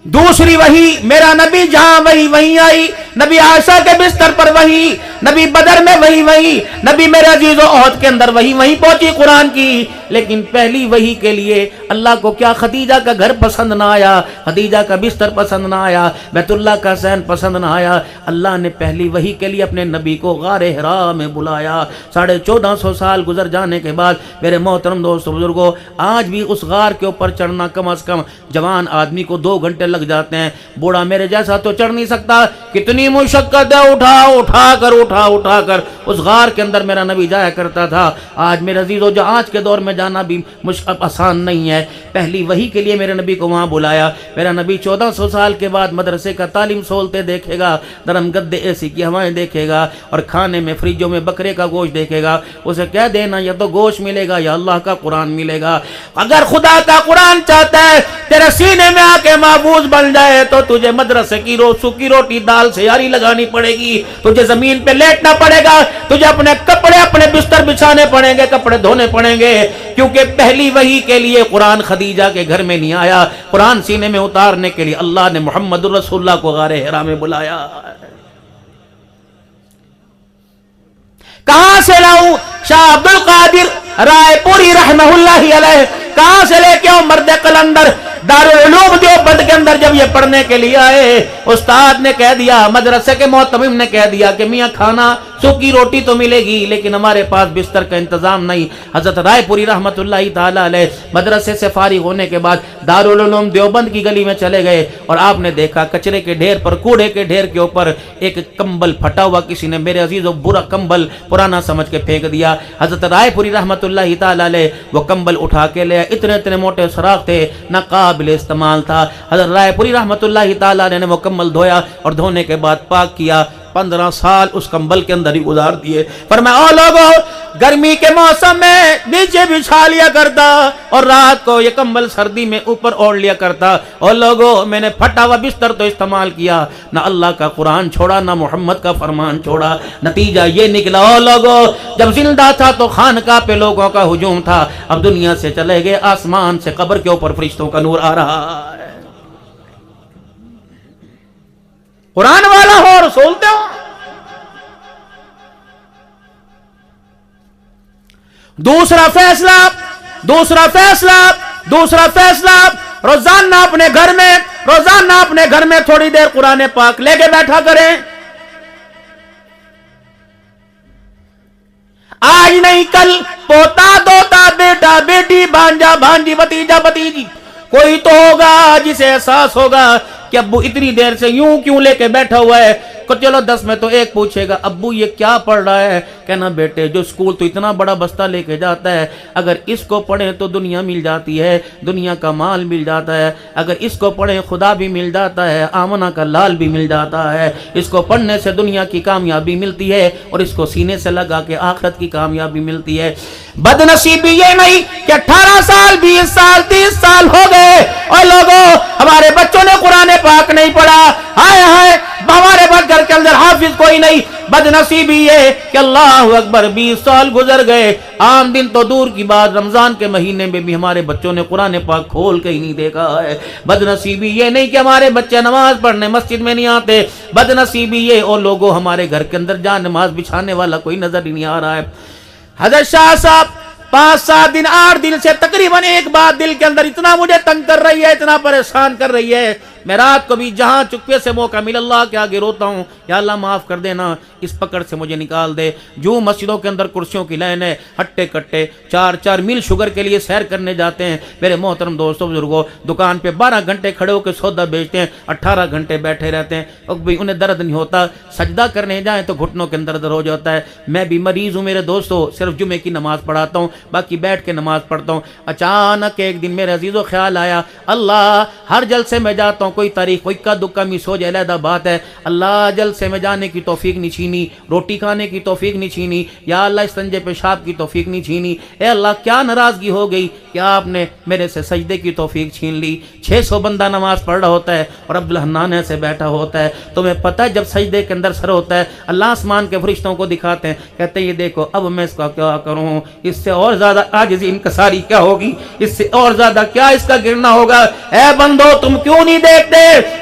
دوسری وحی، میرا نبی جہاں وہی آئی، نبی عائشہ کے بستر پر وہی، نبی بدر میں وہی، نبی میرے عزیز و عہد کے اندر وہی پہنچی قرآن کی۔ لیکن پہلی وحی کے لیے اللہ کو کیا خدیجہ کا گھر پسند نہ آیا، خدیجہ کا بستر پسند نہ آیا، بیت اللہ کا صحن پسند نہ آیا، اللہ نے پہلی وحی کے لیے اپنے نبی کو غار حرا میں بلایا۔ 1450 سال گزر جانے کے بعد میرے محترم دوستو بزرگوں، آج بھی اس غار کے اوپر چڑھنا کم از کم جوان آدمی کو 2 گھنٹے لگ جاتے ہیں، بوڑھا میرے جیسا تو چڑھ نہیں سکتا۔ کتنی مشقت ہے، اٹھا کر اس غار کے اندر میرا نبی جایا کرتا تھا۔ آج میرے عزیزو، جو آج کے دور میں جانا بھی آسان نہیں ہے، پہلی وحی کے لیے میرے نبی کو وہاں بلایا۔ میرا نبی 1400 سال کے بعد مدرسے کا تعلیم سہولتے دیکھے گا، نرم گدے اے سی کی ہوائیں دیکھے گا، اور کھانے میں فریجوں میں بکرے کا گوشت دیکھے گا، اسے کہہ دینا یا تو گوشت ملے گا یا اللہ کا قرآن ملے گا۔ اگر خدا کا قرآن چاہتا ہے تیرے سینے میں آ کے محفوظ بن جائے تو تجھے مدرسے کی سوکھی روٹی دال سے یاری لگانی پڑے گی، تجھے زمین پہ لیٹنا پڑے گا، تجھے اپنے کپڑے، اپنے بستر بچھانے پڑیں گے، کپڑے دھونے پڑیں گے، کیونکہ پہلی وحی کے لیے قرآن خدیجہ کے گھر میں نہیں آیا، قرآن سینے میں اتارنے کے لیے اللہ نے محمد الرسول اللہ کو غار حرا میں بلایا۔ कहां से लाऊं? शाह अब्दुल कादिर रायपुरी रहमहुल्लाह अलैह कहां से लेके आऊं? मर्द कलंदर दारुल उलूम देवबंद के अंदर जब ये पढ़ने के लिए आए, उस्ताद ने कह दिया, मदरसे के मोहतमिम ने कह दिया कि मियां खाना सूखी रोटी तो मिलेगी लेकिन हमारे पास बिस्तर का इंतजाम नहीं। हजरत रायपुरी रहमतुल्लाह ताला अलैह मदरसे से फारिग होने के बाद दारुल उलूम देवबंद की गली में चले गए और आपने देखा कचरे के ढेर पर, कूड़े के ढेर के ऊपर एक कंबल फटा हुआ किसी ने, मेरे अजीजों, बुरा कंबल पुराना समझ के फेंक दिया। हजरत रायपुरी रहमतुल्लाह ताला अलैह वो कंबल उठा के ले, इतने इतने मोटे सुराख थे, ना काबिल इस्तेमाल था। हजरत रायपुरी रहमतुल्लाह ताला अलैह ने वो कंबल धोया और धोने के बाद पाक किया। 15 साल उस कंबल के अंदर ही गुजार दिए। फरमाया, ओ लोगों, गर्मी के मौसम में नीचे बिछा लिया करता और रात को ये कंबल सर्दी में ऊपर ओढ़ लिया करता। ओ लोगों, मैंने फटा हुआ बिस्तर तो इस्तेमाल किया, ना अल्लाह का कुरान छोड़ा, ना मोहम्मद का फरमान छोड़ा। नतीजा ये निकला, ओ लोगों, जब जिंदा था तो खानका पे लोगों का हुजूम था, अब दुनिया से चले गए, आसमान से कब्र के ऊपर फरिश्तों का नूर आ रहा है। कुरान वाला हो, रसूल दो। दूसरा फैसला, दूसरा फैसला, दूसरा फैसला, रोजाना अपने घर में, रोजाना अपने घर में थोड़ी देर कुरान पाक लेके बैठा करें। आज नहीं कल, पोता दोता, बेटा बेटी, भांजा भांजी, भतीजा भतीजी, कोई तो होगा जिसे एहसास होगा कि अब्बू इतनी देर से यूं क्यों लेके बैठा हुआ है। को चलो 10 में तो एक पूछेगा, अब्बू ये क्या पढ़ रहा है? कहना, बेटे जो स्कूल तो इतना बड़ा बस्ता लेके जाता है, अगर इसको पढ़े तो दुनिया मिल जाती है, दुनिया का माल मिल जाता है, अगर इसको पढ़े खुदा भी मिल जाता है, आमना का लाल भी मिल जाता है, इसको पढ़ने से दुनिया की कामयाबी मिलती है और इसको सीने से लगा के आखिरत की कामयाबी मिलती है। बदनसीबी ये नहीं कि 18 साल 20 साल 30 साल हो गए और लोगों हमारे बच्चों ने कुरान पाक नहीं पढ़ा, हाय हाय हमारे पास घर के अंदर हाफिज कोई नहीं। बदनसीबी ये कि अल्लाह अकबर 20 साल गुजर गए, आम दिन तो दूर की बात, रमजान के महीने में भी हमारे बच्चों ने कुरान पाक खोल के ही नहीं देखा है। बदनसीबी ये नहीं कि हमारे बच्चे नमाज पढ़ने मस्जिद में नहीं आते, बदनसीबी ये और लोगों हमारे घर के अंदर जहाँ नमाज बिछाने वाला कोई नजर ही नहीं आ रहा है। हजरत शाह साहब 5-7 दिन 8 दिन से तकरीबन एक बात दिल के अंदर इतना मुझे तंग कर रही है, इतना परेशान कर रही है, मैं रात को भी जहां चुपके से मौका मिला अल्लाह के आगे रोता हूं, या अल्लाह माफ कर देना, इस पकड़ से मुझे निकाल दे। जो मस्जिदों के अंदर कुर्सियों की लाइन है, हट्टे कट्टे 4-4 मील शुगर के लिए सैर करने जाते हैं मेरे मोहतरम दोस्तों बुजुर्गों, दुकान पे 12 घंटे खड़े होकर सौदा बेचते हैं, 18 घंटे बैठे रहते हैं और भी उन्हें दर्द नहीं होता। सजदा करने जाए तो घुटनों के अंदर दर्द हो जाता है। मैं भी मरीज हूँ मेरे दोस्तों, सिर्फ जुमे की नमाज पढ़ाता हूँ, बाकी बैठ के नमाज पढ़ता हूँ। अचानक एक दिन मेरे अजीजों ख्याल आया, अल्लाह हर जलसे में जाता हूँ, कोई तारीख कोई का दुक्का मिस हो जाए अलहदा बात है, अल्लाह जलसे में जाने की तौफीक नहीं छीनी, रोटी खाने की तौफीक नहीं छीनी, या अल्लाह संजय पेशाब की तौफीक नहीं छीनी। ए अल्लाह क्या नाराजगी हो गई कि आपने मेरे से सजदे की तौफीक छीन ली। 600 बंदा नमाज पढ़ रहा होता है और अब्दुल हन्नान ऐसे बैठा होता है। तुम्हें पता है जब सजदे के अंदर सर होता है अल्लाह आसमान के फरिश्तों को दिखाते हैं, कहते हैं ये देखो अब मैं इसका क्या करूं, इससे और ज्यादा आजिज़ी इनकसारी क्या होगी, इससे और ज्यादा क्या इसका गिरना होगा। ए बंदो तुम क्यों नहीं देखते,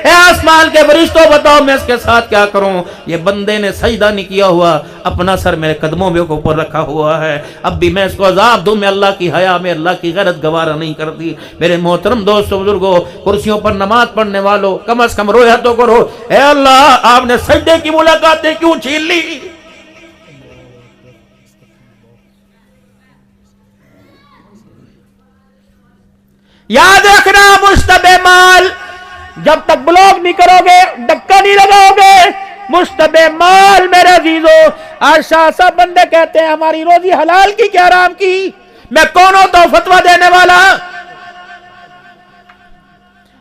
ए आसमान के फरिश्तों बताओ मैं इसके साथ क्या करूं। ये बंदे ने सजदा नहीं किया हुआ, अपना सर मेरे कदमों में ऊपर रखा हुआ है, अब भी मैं इसको अजाब दूं, मैं अल्लाह की हया में अल्लाह की गैरत गवारा नहीं करती। मेरे मोहतरम दोस्तों बुजुर्गों, कुर्सियों पर नमाज पढ़ने वालों, कम से कम रोया तो करो, ए अल्लाह आपने सजदे की मुलाकातें क्यों छीन ली। याद रखना मुश्तबे माल, जब तक ब्लॉक नहीं करोगे, धक्का नहीं लगाओगे, मुश्तबे माल मेरे अजीजों। आज शाह साहब बंदे कहते हैं हमारी रोजी हलाल की क्या हराम की, मैं कौन हूं तो फतवा देने वाला,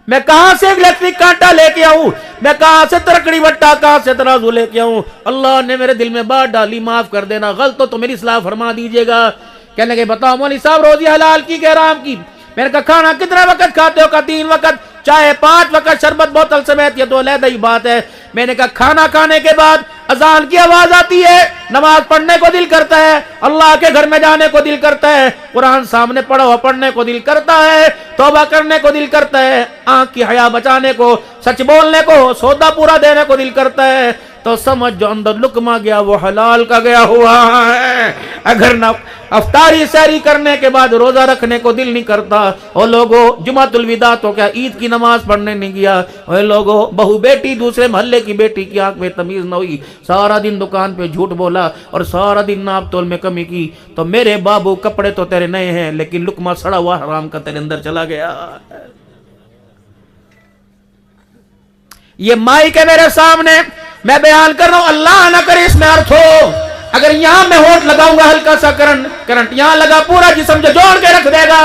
मैं कहां से इलेक्ट्रिक कांटा लेके आऊं, मैं कहां से तरकड़ी वट्टा, कहां से तराजू लेके आऊं। अल्लाह ने मेरे दिल में बात डाली, माफ कर देना, गलत तो मेरी इस्लाह फरमा दीजिएगा। कहने के बताओ मौलवी साहब रोजी हलाल की क्या हराम की। मैंने कहा खाना कितना वक्त खाते हो, का 3 वक्त, चाहे 5 वक्त, शरबत बोतल समेत, ये तो अलग ही बात है। मैंने कहा खाना खाने के बाद अजान की आवाज आती है, नमाज पढ़ने को दिल करता है, अल्लाह के घर में जाने को दिल करता है, कुरान सामने पढ़ा हुआ पढ़ने को दिल करता है, तौबा करने को दिल करता है, आंख की हया बचाने को, सच बोलने को, सौदा पूरा देने को दिल करता है। تو سمجھ جو اندر لقمہ گیا وہ حلال کا گیا ہوا ہے. اگر نہ افطاری سحری کرنے کے بعد روزہ رکھنے کو دل نہیں کرتا، اور لوگوں جمعۃ الوداع تو کیا عید کی نماز پڑھنے نہیں گیا، اور لوگوں بہو بیٹی دوسرے محلے کی بیٹی کی آنکھ میں تمیز نہ ہوئی، سارا دن دکان پہ جھوٹ بولا اور سارا دن ناپ تول میں کمی کی، تو میرے بابو کپڑے تو تیرے نئے ہیں لیکن لقمہ سڑا ہوا حرام کا تیرے اندر چلا گیا. یہ مائک ہے میرے سامنے، میں بیان کر رہا ہوں، اللہ نہ کرے اس میں ارتھ ہو. اگر یہاں میں ہونٹ لگاؤں گا ہلکا سا کرنٹ یہاں لگا پورا جسم جو جوڑ کے رکھ دے گا.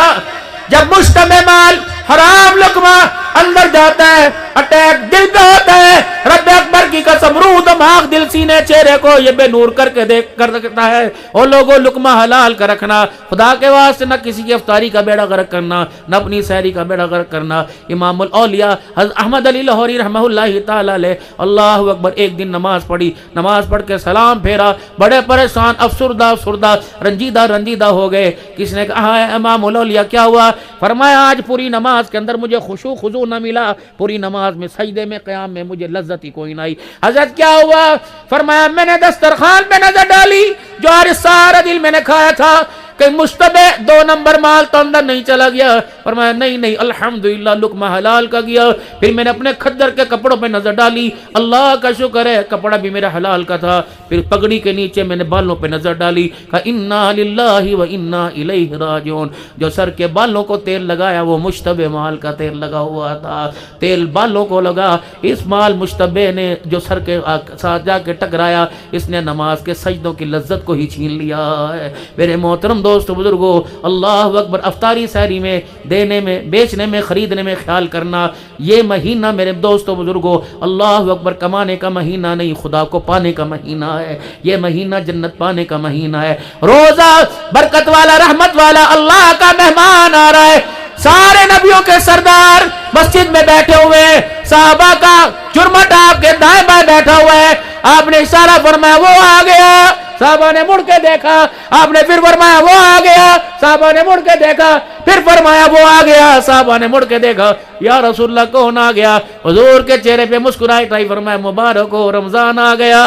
جب مشتبہ مال حرام لقمہ اندر جاتا ہے، اٹیک دل پہ ہوتا ہے. رب اکبر کی قسم، روح دماغ دل سینے چہرے کو یہ بے نور کر کے دیکھ کر رکھتا ہے. اور لوگوں لقمہ حلال کا رکھنا، خدا کے واسطے نہ کسی کی افطاری کا بیڑا غرق کرنا، نہ اپنی سحری کا بیڑا غرق کرنا. امام الاولیاء حضرت احمد علی لاہوری رحمہ اللہ تعالی علیہ، اللہ اکبر، ایک دن نماز پڑھی، نماز پڑھ کے سلام پھیرا، بڑے پریشان، افسردہ رنجیدہ ہو گئے. کس نے کہا ہے امام الاولیاء کیا ہوا؟ فرمایا آج پوری نماز کے اندر مجھے خشوع خضوع نہ ملا، پوری نماز میں سجدے میں قیام میں مجھے لذت ہی کوئی نہ آئی. حضرت کیا ہوا؟ فرمایا میں نے دسترخوان پہ نظر ڈالی، جو آج سارا دل میں نے کھایا تھا، کہ مشتبہ 2 نمبر مال تو اندر نہیں چلا گیا. فرمایا نہیں الحمدللہ لقمہ حلال کا گیا. پھر میں نے اپنے کھدر کے کپڑوں پہ نظر ڈالی، اللہ کا شکر ہے کپڑا بھی میرا حلال کا تھا. پھر پگڑی کے نیچے میں نے بالوں پہ نظر ڈالی، کہا انا للہ و انا الیہ راجعون. جو سر کے بالوں کو تیل لگایا وہ مشتبہ مال کا تیل لگا ہوا تھا، تیل بالوں کو لگا. اس مال مشتبہ نے جو سر کے ساتھ جا کے ٹکرایا، اس نے نماز کے سجدوں کی لذت کو ہی چھین لیا ہے. میرے محترم دوست بزرگوں، اللہ اکبر، افطاری سحری میں دینے میں، بیچنے میں، خریدنے میں خیال کرنا. یہ مہینہ میرے دوستو بزرگوں اللہ اکبر کمانے کا مہینہ نہیں، خدا کو پانے کا مہینہ ہے. یہ مہینہ جنت پانے کا مہینہ ہے. روزہ برکت والا، رحمت والا، اللہ کا مہمان آ رہا ہے. سارے نبیوں کے سردار مسجد میں بیٹھے ہوئے، صحابہ کا جرمٹ آپ کے دائیں بائیں بیٹھا ہوا ہے. آپ نے اشارہ فرمایا وہ آ گیا، صحابہ نے مڑ کے دیکھا. آپ نے پھر فرمایا وہ آ گیا، صحابہ نے مڑ کے دیکھا. پھر فرمایا وہ آ گیا، صحابہ نے مڑ کے دیکھا. یا رسول اللہ کون آ گیا؟ حضور کے چہرے پہ مسکراہٹ آئی، فرمایا مبارک ہو رمضان آ گیا.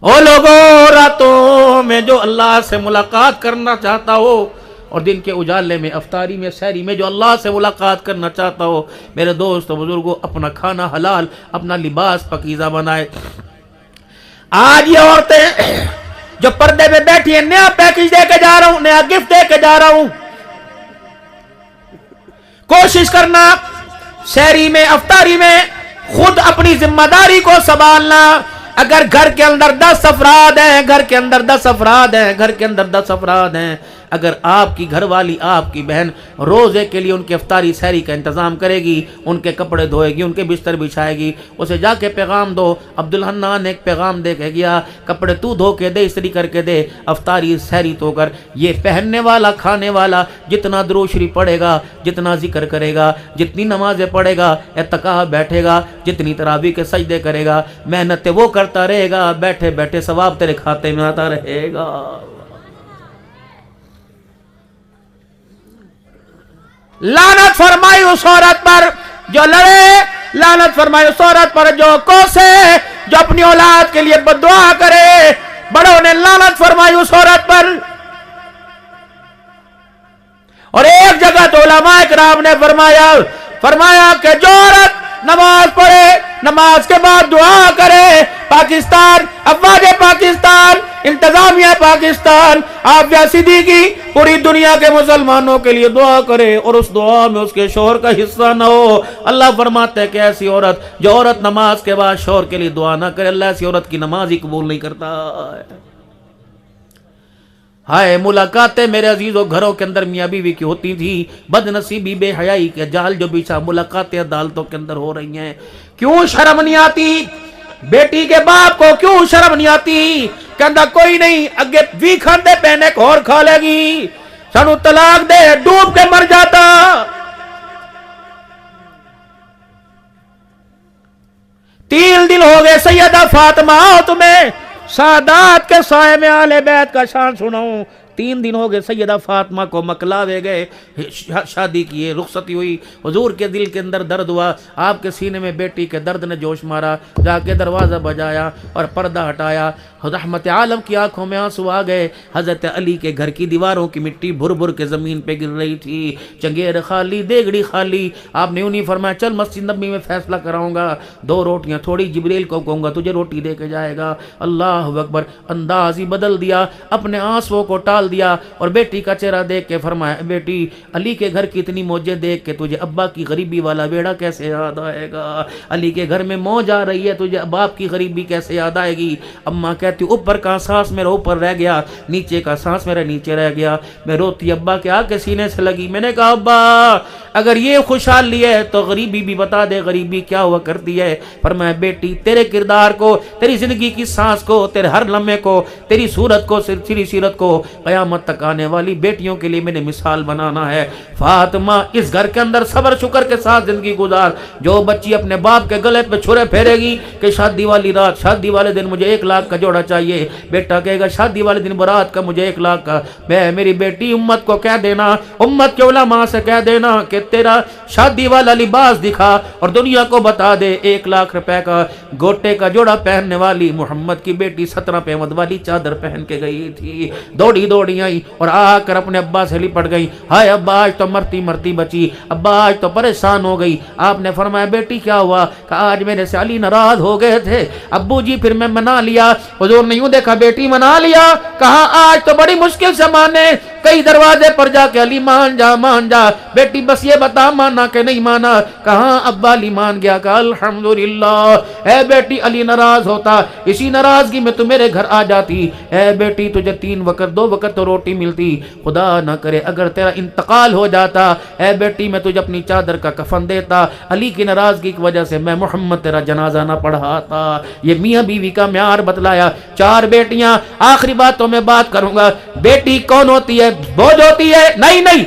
او لوگوں، راتوں میں جو اللہ سے ملاقات کرنا چاہتا ہو، اور دن کے اجالے میں، افطاری میں، سحری میں جو اللہ سے ملاقات کرنا چاہتا ہو، میرے دوست بزرگوں، اپنا کھانا حلال، اپنا لباس پاکیزہ بنائے. آج یہ عورتیں جو پردے پہ بیٹھی ہیں، نیا پیکج دے کے جا رہا ہوں، نیا گفٹ دے کے جا رہا ہوں. کوشش کرنا سحری میں، افطاری میں خود اپنی ذمہ داری کو سنبھالنا. اگر گھر کے اندر 10 افراد ہیں، گھر کے اندر 10 افراد ہیں، گھر کے اندر 10 افراد ہیں، اگر آپ کی گھر والی، آپ کی بہن روزے کے لیے ان کے افطاری سحری کا انتظام کرے گی، ان کے کپڑے دھوئے گی، ان کے بستر بچھائے گی، اسے جا کے پیغام دو. عبدالحنان ایک پیغام دے کے گیا، کپڑے تو دھو کے دے، استری کر کے دے، افطاری سحری تو کر. یہ پہننے والا، کھانے والا جتنا درود شریف پڑھے گا، جتنا ذکر کرے گا، جتنی نمازیں پڑھے گا، اعتکاف بیٹھے گا، جتنی تراویح کے سجدے کرے گا، محنتیں وہ کرتا رہے گا، بیٹھے بیٹھے ثواب تیرے کھاتے میں آتا رہے گا. لعنت فرمائی اس عورت پر جو لڑے، لعنت فرمائی اس عورت پر جو کوسے، جو اپنی اولاد کے لیے بددعا کرے. بڑوں نے لعنت فرمائی اس عورت پر. اور ایک جگہ تو علماء کرام نے فرمایا کہ جو عورت نماز پڑھے، نماز کے بعد دعا کرے، پاکستان، افواج پاکستان، انتظامیہ پاکستان، عافیہ صدیقی پوری دنیا کے مسلمانوں کے لیے دعا کرے اور اس دعا میں اس کے شوہر کا حصہ نہ ہو. اللہ فرماتے ہیں کہ ایسی عورت، جو عورت نماز کے بعد شوہر کے لیے دعا نہ کرے، اللہ ایسی عورت کی نماز ہی قبول نہیں کرتا. ہائے ملاقاتیں میرے عزیزوں گھروں کے اندر میاں بیوی کی ہوتی تھی، بد نصیبی، بے حیائی کے جال جو بچھا ملاقاتیں عدالتوں کے اندر ہو رہی ہیں. کیوں شرم نہیں آتی؟ بیٹی کے باپ کو کیوں شرم نہیں آتی؟ کہندا کوئی نہیں، اگے بھی کھاندے پہنے کو اور کھا لے گی، سانو طلاق دے، ڈوب کے مر جاتا. تیل دل ہو گئے سیدہ فاطمہ. آؤ تمہیں سادات کے سائے میں آل بیت کا شان سناؤں. 3 दिन हो गए सैयदा फातिमा को मकलावे गए, शादी की, रुखसती हुई, हुजूर के दिल के अंदर दर्द हुआ, आपके सीने में बेटी के दर्द ने जोश मारा, जाके दरवाज़ा बजाया और पर्दा हटाया, रहमत आलम की आंखों में आंसू आ गए। हज़रत अली के घर की दीवारों की मिट्टी भुर भुर के ज़मीन पे गिर रही थी, चंगेर खाली, देगड़ी खाली। आपने यूँ नहीं फरमाया चल मस्जिद नबी में फैसला कराऊंगा, 2 रोटियां थोड़ी, जिब्रील को कहूँगा तुझे रोटी दे के जाएगा। अल्लाह अकबर, अंदाज ही बदल दिया, अपने आंसुओं को टाल दिया और बेटी का चेहरा देख के फरमाया बेटी अली के घर की इतनी मौजें देख के तुझे अब्बा की गरीबी वाला बेड़ा कैसे याद आएगा? अली के घर में मौज आ रही है, तुझे बाप की गरीबी कैसे याद आएगी? अम्मा कहती ऊपर का सांस मेरा ऊपर रह गया, नीचे का सांस मेरा नीचे रह गया। मैं रोती अब्बा के आके सीने से लगी। मैंने कहा अब्बा अगर ये खुशहाली है तो गरीबी भी बता दे, गरीबी क्या हुआ करती है। पर मैं बेटी तेरे किरदार को, तेरी जिंदगी की सांस को, तेरे हर लम्हे को, तेरी सूरत को, तेरी सीरत को क़यामत तक आने वाली बेटियों के लिए मैंने मिसाल बनाना है। फातिमा इस घर के अंदर सब्र शुक्र के साथ जिंदगी गुजार। जो बच्ची अपने बाप के गले पे छुरे फेरेगी कि शादी वाली रात, शादी वाले दिन मुझे 1 लाख का जोड़ा चाहिए, बेटा कहेगा शादी वाले दिन बारात का मुझे 1 लाख का। मैं मेरी बेटी उम्मत को कह देना, उम्मत के उलमा से कह देना कि तेरा शादी वाला लिबास दिखा और दुनिया को बता दे 1 लाख रुपए का गोटे का जोड़ा पहनने वाली मोहम्मद की बेटी 17 पेमद वाली चादर पहन के गई थी। दौड़ी दौड़ी आई और आकर अपने अब्बा से लिपट गई। हाय अब्बा आज तो मरती मरती बची, अब्बा आज तो परेशान हो गई। आपने फरमाया बेटी क्या हुआ? कहा आज मेरे से अली नाराज हो गए थे अब्बू जी, फिर मैं मना लिया। हुजूर ने यूं देखा बेटी मना लिया, कहा आज तो बड़ी मुश्किल से माने, कई दरवाजे पर जाके अली मान जा मान जा, बेटी बस ये बता माना कि नहीं माना? कहा अब्बा अली मान गया। कहा अल्हम्दुलिल्लाह। ए बेटी अली नाराज होता, इसी नाराजगी में तू मेरे घर आ जाती। ए बेटी तुझे 3 वक्त 2 वक्त तो रोटी मिलती, खुदा ना करे अगर तेरा इंतकाल हो जाता, ए बेटी मैं तुझे अपनी चादर का कफन देता। अली की नाराजगी की वजह से मैं मोहम्मद तेरा जनाजा ना पढ़ाता। ये मियाँ बीवी का म्यार बतलाया। 4 बेटियां, आखिरी बातों में बात करूंगा। बेटी कौन होती है? बोझ होती है? नहीं नहीं,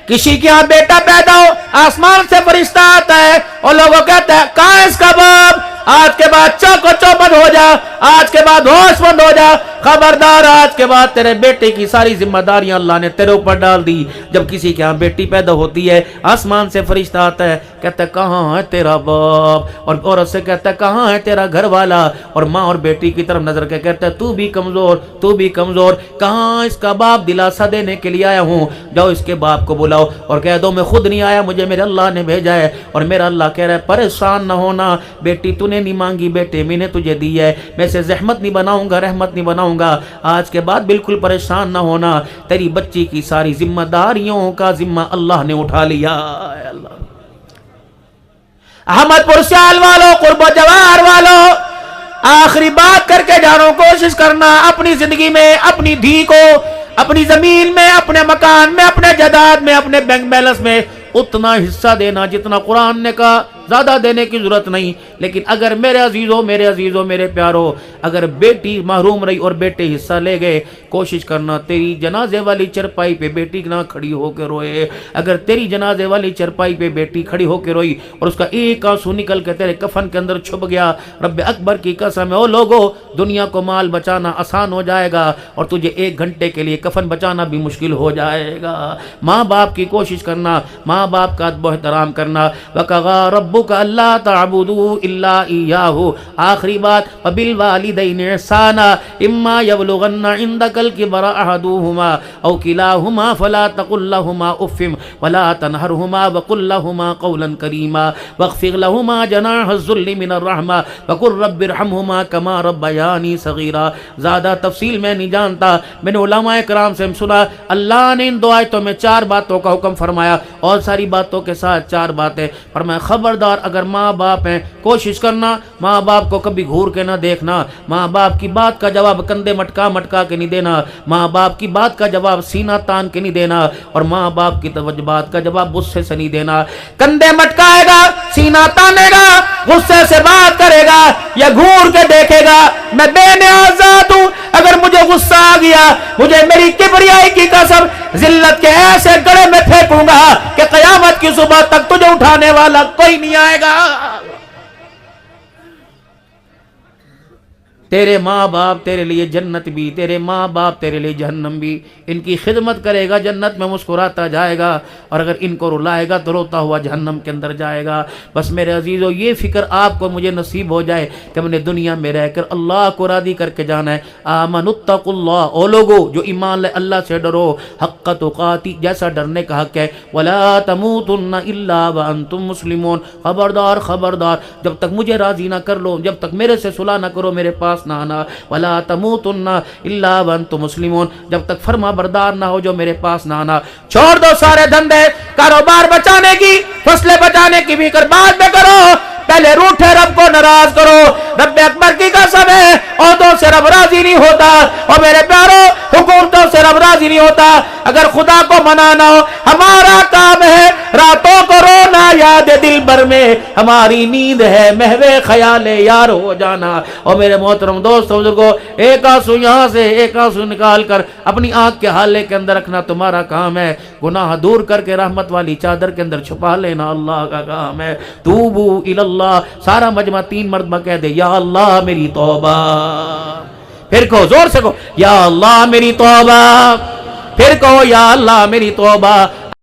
किसी के यहाँ बेटा पैदा हो आसमान से फरिश्ता आता है और लोगों कहते हैं कहाँ है इसका बाप? आज के बाद चौको चौपट हो जा, आज के बाद होशमंद हो जा, खबरदार आज के बाद तेरे बेटे की सारी जिम्मेदारियां अल्लाह ने तेरे ऊपर डाल दी। जब किसी के यहाँ बेटी पैदा होती है आसमान से फरिश्ता आता है, कहता है कहाँ है तेरा बाप? और औरत से कहता है कहाँ है तेरा घर वाला? और माँ और बेटी की तरफ नजर के कहता है तू भी कमजोर, तू भी कमजोर, कहाँ इसका बाप? दिलासा देने के लिए आया हूँ, जाओ इसके बाप को बुलाओ और कह दो मैं खुद नहीं आया, मुझे मेरे अल्लाह ने भेजा है। और मेरा अल्लाह कह रहा है परेशान न होना बेटी, तूने नहीं मांगी बेटे मैंने तुझे दी है, मैं से रहमत नहीं बनाऊंगा, रहमत नहीं बनाऊंगा। आज के बाद बिल्कुल परेशान ना होना, तेरी बच्ची की सारी जिम्मेदारियों का जिम्मा अल्लाह ने उठा लिया। अल्लाह अहमदपुर सियाल वालों, कुर्बो जवाहर वालों, आखिरी बात करके जानो, कोशिश करना अपनी जिंदगी में अपनी धी को अपनी जमीन में, अपने मकान में, अपने जायदाद में, अपने बैंक बैलेंस में उतना हिस्सा देना जितना कुरान ने कहा। ज्यादा देने की जरूरत नहीं, लेकिन अगर मेरे अजीजों मेरे प्यारों, अगर बेटी महरूम रही और बेटे हिस्सा ले गए, कोशिश करना तेरी जनाजे वाली चरपाई पे बेटी ना खड़ी होकर रोए। अगर तेरी जनाजे वाली चरपाई पे बेटी खड़ी होकर रोई और उसका एक आंसू निकल के तेरे कफन के अंदर छुप गया, रब अकबर की कसम है ओ लोगों, दुनिया को माल बचाना आसान हो जाएगा और तुझे 1 घंटे के लिए कफन बचाना भी मुश्किल हो जाएगा। माँ बाप की कोशिश करना, माँ बाप का अदब एहतराम करना। वक़ज़ा रब्बुका अल्ला तअबुदू इल्ला इय्याहु। आखिरी बात, वबिल वालिदैनि इहसाना इम्मा यबलुगन्ना इंदकल किबरा अहदुहुमा औ किलाहुमा फला तकुल लहुमा उफ़्फ़िम वला तनहरहुमा वकुल लहुमा क़ौलन करीमा वख़्फ़िज़ लहुमा जनाह ज़ुल्लि मिनर रहमा वक़ुल रब्बिरहमहुमा कमा रब्बयानी सग़ीरा। ज़्यादा तफसील मैं नहीं जानता, मैंने उलमाए कराम से सुना, अल्लाह ने इन 2 आयतों में 4 बातों का हुक्म फरमाया और सारी बातों के साथ 4 बातें फरमाया। खबरदार अगर माँ बाप हैं, कोशिश करना माँ बाप को कभी घूर के ना देखना, माँ बाप की बात का जवाब कंधे मटका मटका के नहीं देना, माँ बाप की बात का जवाब सीना तान के नहीं देना और माँ बाप की बात का जवाब गुस्से से नहीं देना। कंधे मटकाएगा, सीना तानेगा, गुस्से से बात करेगा या घूर के देखेगा, मैं बेनियाज़ हूँ, अगर मुझे गुस्सा आ गया, मुझे मेरी किबरियाई की कसम जिल्लत के ऐसे गड़े में फेंकूंगा कि क़यामत की सुबह तक तुझे उठाने वाला कोई नहीं आएगा। تیرے ماں باپ تیرے لیے جنت بھی، تیرے ماں باپ تیرے لیے جہنم بھی، ان کی خدمت کرے گا جنت میں مسکراتا جائے گا، اور اگر ان کو رلائے گا تو روتا ہوا جہنم کے اندر جائے گا۔ بس میرے عزیزو یہ فکر آپ کو مجھے نصیب ہو جائے کہ ہم نے دنیا میں رہ کر اللہ کو راضی کر کے جانا ہے۔ آمنوا اتقوا اللہ، او لوگو جو ایمان لے اللہ سے ڈرو، حق تقاتی، جیسا ڈرنے کا حق ہے، ولا تموتن الا وانتم مسلمون، خبردار خبردار جب تک مجھے راضی نہ کر لو، جب تک میرے سے صلح نہ کرو میرے پاس نہ آنا، ولا تموتن الا وانتم مسلمون، جب تک فرما بردار نہ ہو جو میرے پاس نہ آنا۔ چھوڑ دو سارے دھندے، کاروبار بچانے کی، فصلیں بچانے کی بھی کر بعد میں کرو، پہلے روٹھے رب کو ناراض کرو۔ رب اکبر کی قسم ہے عہدوں سے رب راضی نہیں ہوتا، اور میرے پیاروں حکومتوں سے رب راضی نہیں ہوتا۔ اگر خدا کو منانا ہو، ہمارا کام ہے راتوں کو رونا یاد دل بھر میں، ہماری نیند ہے محو خیال یار ہو جانا۔ اور میرے محترم دوستوں بزرگوں، ایک آنسو یہاں سے ایک آنسو نکال کر اپنی آنکھ کے حالے کے اندر رکھنا تمہارا کام ہے، گناہ دور کر کے رحمت والی چادر کے اندر چھپا لینا اللہ کا کام ہے۔ توبو اللہ، سارا مجمع 3 مرتبہ کہہ دے یا اللہ میری توبہ، پھر کہو زور سے کہو یا اللہ میری توبہ، پھر کہو یا اللہ میری توبہ۔